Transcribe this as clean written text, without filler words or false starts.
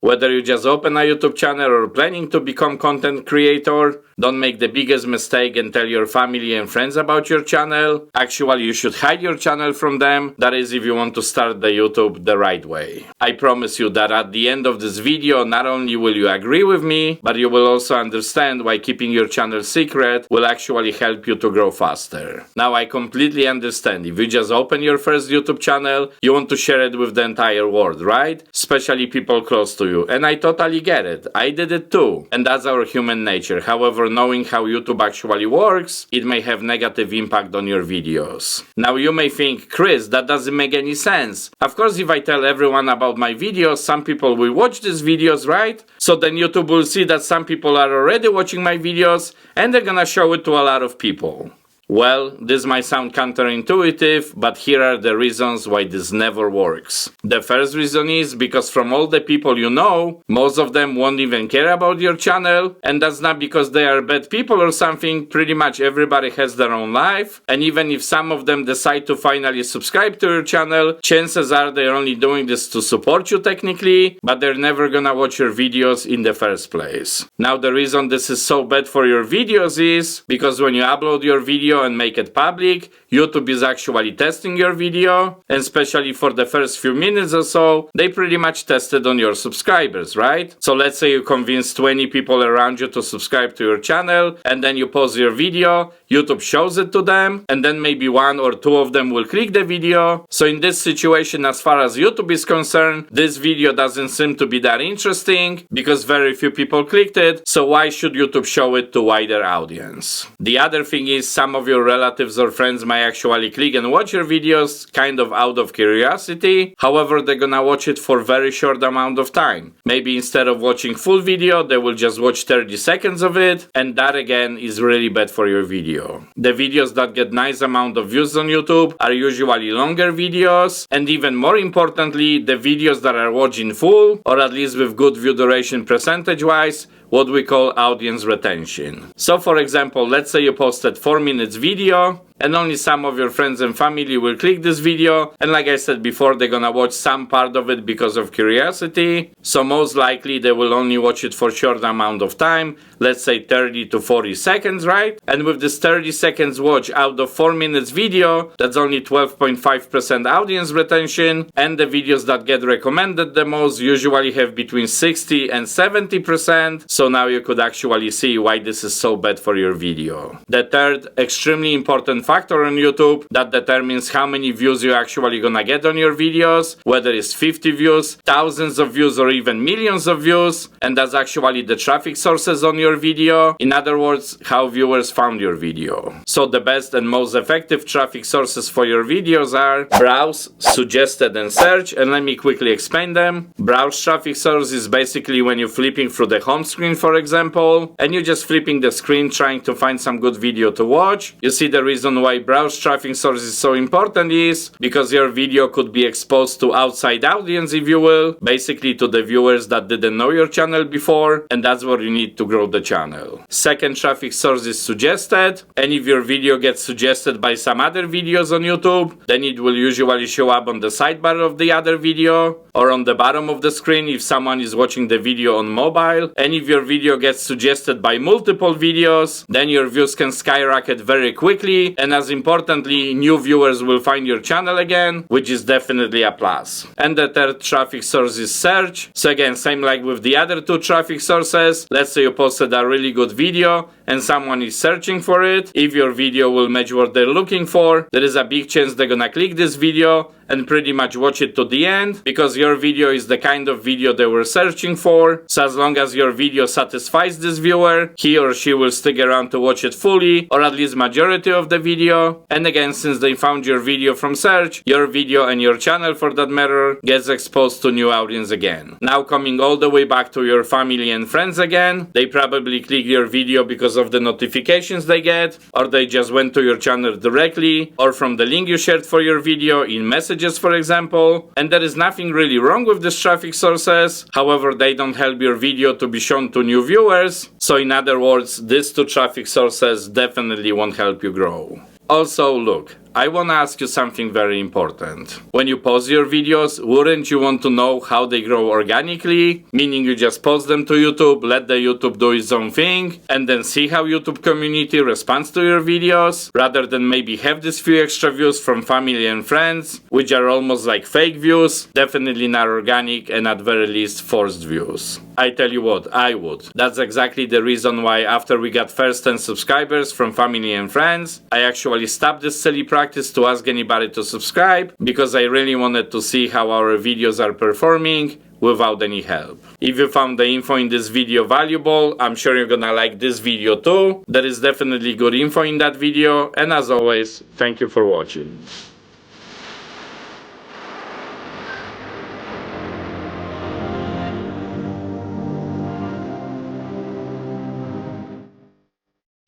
Whether you just open a YouTube channel or planning to become content creator, don't make the biggest mistake and tell your family and friends about your channel. Actually, you should hide your channel from them. That is if you want to start the YouTube the right way. I promise you that at the end of this video, not only will you agree with me, but you will also understand why keeping your channel secret will actually help you to grow faster. Now, I completely understand. If you just open your first YouTube channel, you want to share it with the entire world, right? Especially people close to you. And I totally get it. I did it too. And that's our human nature. However, knowing how YouTube actually works, it may have negative impact on your videos. Now, you may think, Chris, that doesn't make any sense. Of course, if I tell everyone about my videos, some people will watch these videos, right? So then YouTube will see that some people are already watching my videos and they're gonna show it to a lot of people. Well, this might sound counterintuitive, but here are the reasons why this never works. The first reason is because from all the people you know, most of them won't even care about your channel, and that's not because they are bad people or something. Pretty much everybody has their own life, and even if some of them decide to finally subscribe to your channel, chances are they're only doing this to support you technically, but they're never gonna watch your videos in the first place. Now, the reason this is so bad for your videos is because when you upload your video and make it public, YouTube is actually testing your video, and especially for the first few minutes or so, they pretty much test it on your subscribers, right? So let's say you convince 20 people around you to subscribe to your channel, and then you post your video, YouTube shows it to them, and then maybe one or two of them will click the video. So in this situation, as far as YouTube is concerned, this video doesn't seem to be that interesting because very few people clicked it, so why should YouTube show it to wider audience? The other thing is some of your relatives or friends might actually click and watch your videos kind of out of curiosity. However, they're gonna watch it for a very short amount of time. Maybe instead of watching full video, they will just watch 30 seconds of it, and that again is really bad for your video. The videos that get nice amount of views on YouTube are usually longer videos, and even more importantly, the videos that are watched in full, or at least with good view duration percentage wise, what we call audience retention. So for example, let's say you posted 4 minutes video and only some of your friends and family will click this video, and like I said before, they're gonna watch some part of it because of curiosity, so most likely they will only watch it for a short amount of time, let's say 30 to 40 seconds, right? And with this 30 seconds watch out of 4 minutes video, that's only 12.5% audience retention, and the videos that get recommended the most usually have between 60 and 70%, so now you could actually see why this is so bad for your video. The third extremely important factor on YouTube that determines how many views you're actually gonna get on your videos, whether it's 50 views, thousands of views, or even millions of views, and that's actually the traffic sources on your video. In other words, how viewers found your video. So the best and most effective traffic sources for your videos are browse, suggested, and search, and let me quickly explain them. Browse traffic source is basically when you're flipping through the home screen, for example, and you're just flipping the screen trying to find some good video to watch. You see, the reason why browse traffic source is so important is because your video could be exposed to outside audience, if you will, basically to the viewers that didn't know your channel before, and that's what you need to grow the channel. Second traffic source is suggested, and if your video gets suggested by some other videos on YouTube, then it will usually show up on the sidebar of the other video or on the bottom of the screen if someone is watching the video on mobile. And if your video gets suggested by multiple videos, then your views can skyrocket very quickly, and as importantly, new viewers will find your channel again, which is definitely a plus. And the third traffic source is search. So again, same like with the other two traffic sources. Let's say you posted a really good video and someone is searching for it. If your video will match what they're looking for, there is a big chance they're gonna click this video and pretty much watch it to the end, because your video is the kind of video they were searching for. So as long as your video satisfies this viewer, he or she will stick around to watch it fully, or at least majority of the video. And again, since they found your video from search, your video and your channel for that matter gets exposed to new audience again. Now coming all the way back to your family and friends again, they probably click your video because of the notifications they get, or they just went to your channel directly, or from the link you shared for your video in messages, for example. And there is nothing really wrong with these traffic sources. However, they don't help your video to be shown to new viewers. So in other words, these two traffic sources definitely won't help you grow. Also, look, I wanna ask you something very important. When you post your videos, wouldn't you want to know how they grow organically? Meaning you just post them to YouTube, let the YouTube do its own thing, and then see how YouTube community responds to your videos, rather than maybe have these few extra views from family and friends, which are almost like fake views, definitely not organic, and at very least forced views. I tell you what, I would. That's exactly the reason why after we got first 10 subscribers from family and friends, I actually stopped this silly practice to ask anybody to subscribe, because I really wanted to see how our videos are performing without any help. If you found the info in this video valuable, I'm sure you're gonna like this video too. There is definitely good info in that video, and as always, thank you for watching.